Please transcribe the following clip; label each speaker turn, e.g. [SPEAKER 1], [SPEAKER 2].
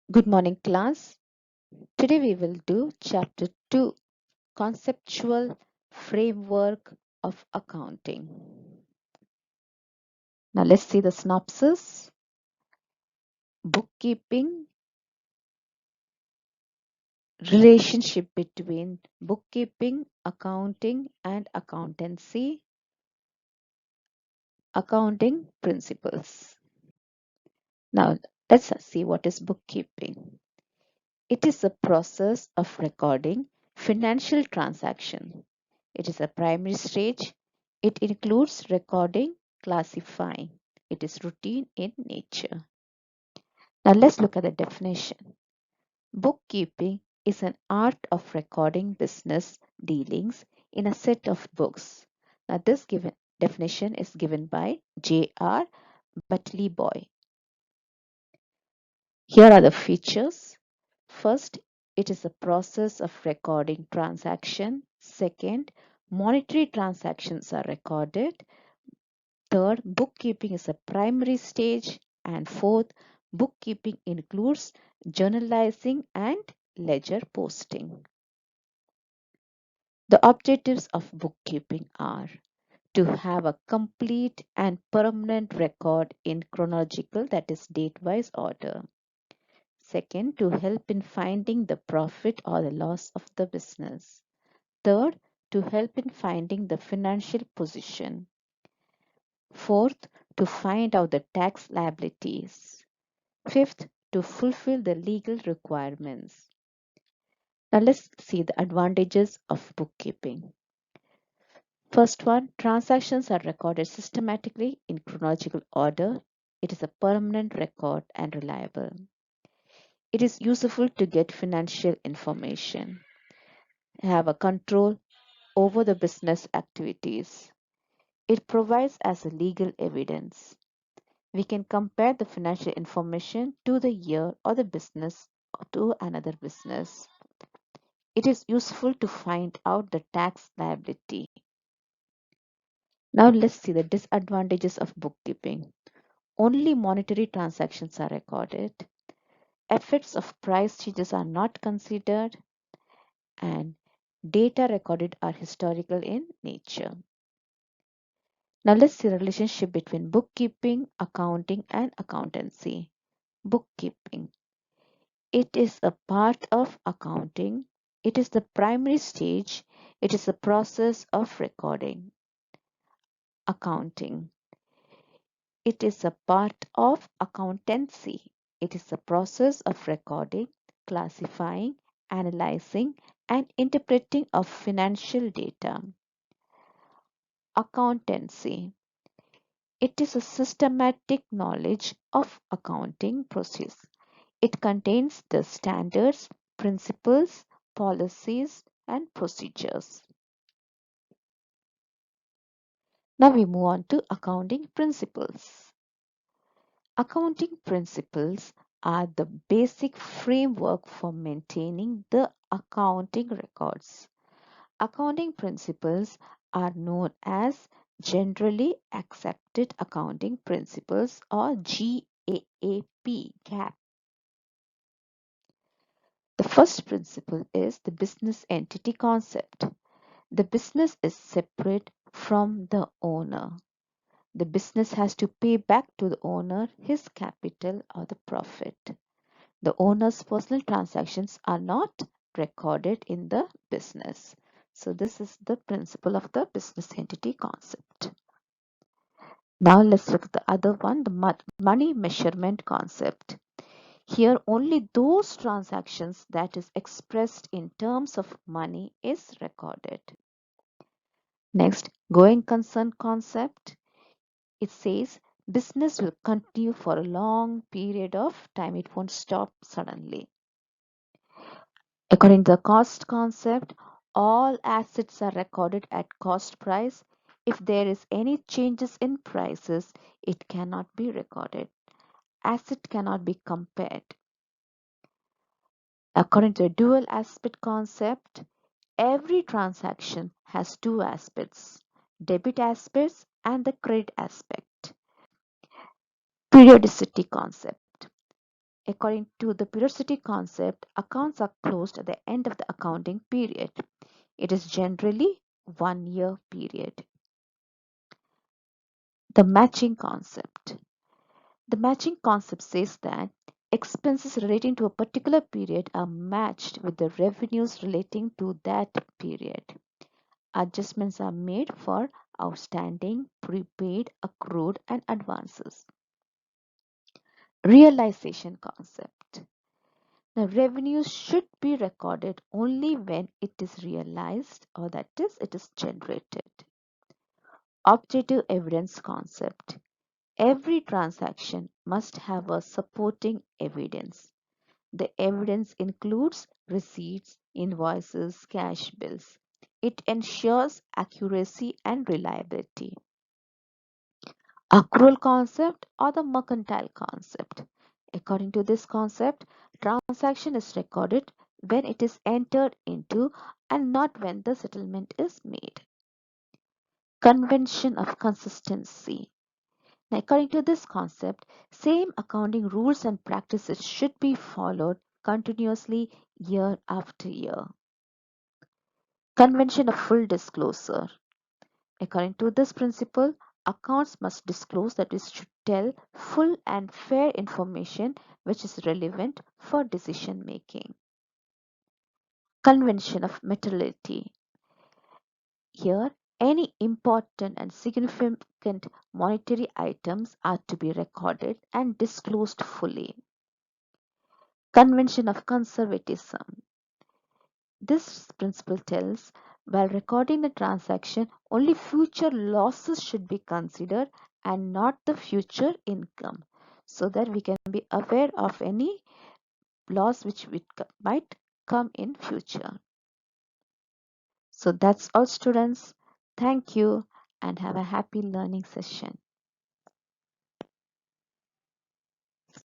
[SPEAKER 1] Good morning, class. Today we will do Chapter 2 Conceptual Framework of Accounting. Now let's see the synopsis. Bookkeeping, relationship between bookkeeping, accounting, and accountancy, accounting principles. Now let's see what is bookkeeping. It is a process of recording financial transactions. It is a primary stage. It includes recording, classifying. It is routine in nature. Now let's look at the definition. Bookkeeping is an art of recording business dealings in a set of books. Now this given definition is given by J.R. Butley Boy. Here are the features. First, it is a process of recording transaction. Second, monetary transactions are recorded. Third, bookkeeping is a primary stage. And fourth, bookkeeping includes journalizing and ledger posting. The objectives of bookkeeping are to have a complete and permanent record in chronological, that is date-wise order. Second, to help in finding the profit or the loss of the business. Third, to help in finding the financial position. Fourth, to find out the tax liabilities. Fifth, to fulfill the legal requirements. Now let's see the advantages of bookkeeping. First one, transactions are recorded systematically in chronological order. It is a permanent record and reliable. It is useful to get financial information, have a control over the business activities. It provides as a legal evidence. We can compare the financial information to the year or the business or to another business. It is useful to find out the tax liability. Now let's see the disadvantages of bookkeeping. Only monetary transactions are recorded. Effects of price changes are not considered, and data recorded are historical in nature. Now let's see the relationship between bookkeeping, accounting, and accountancy. Bookkeeping. It is a part of accounting. It is the primary stage. It is a process of recording. Accounting. It is a part of accountancy. It is a process of recording, classifying, analyzing, and interpreting of financial data. Accountancy. It is a systematic knowledge of accounting process. It contains the standards, principles, policies, and procedures. Now we move on to accounting principles. Accounting principles are the basic framework for maintaining the accounting records. Accounting principles are known as Generally Accepted Accounting Principles or GAAP. The first principle is the business entity concept. The business is separate from the owner. The business has to pay back to the owner his capital or the profit. The owner's personal transactions are not recorded in the business. So this is the principle of the business entity concept. Now let's look at the other one, the money measurement concept. Here only those transactions that is expressed in terms of money is recorded. Next, going concern concept. It says business will continue for a long period of time. It won't stop suddenly. According to the cost concept, all assets are recorded at cost price. If there is any changes in prices, it cannot be recorded. Asset cannot be compared. According to the dual aspect concept, every transaction has two aspects, debit aspects and the credit aspect. Periodicity concept. According to the periodicity concept, accounts are closed at the end of the accounting period. It is generally 1 year period. The matching concept. The matching concept says that expenses relating to a particular period are matched with the revenues relating to that period. Adjustments are made for outstanding, prepaid, accrued, and advances. Realization concept. The revenues should be recorded only when it is realized, or that is, it is generated. Objective evidence concept. Every transaction must have a supporting evidence. The evidence includes receipts, invoices, cash bills. It ensures accuracy and reliability. Accrual concept or the mercantile concept. According to this concept, transaction is recorded when it is entered into and not when the settlement is made. Convention of consistency. Now, according to this concept, same accounting rules and practices should be followed continuously year after year. Convention of full disclosure. According to this principle, accounts must disclose, that is, should tell full and fair information which is relevant for decision making. Convention of materiality. Here, any important and significant monetary items are to be recorded and disclosed fully. Convention of conservatism. This principle tells, while recording the transaction, only future losses should be considered and not the future income, so that we can be aware of any loss which might come in future. So that's all, students. Thank you and have a happy learning session.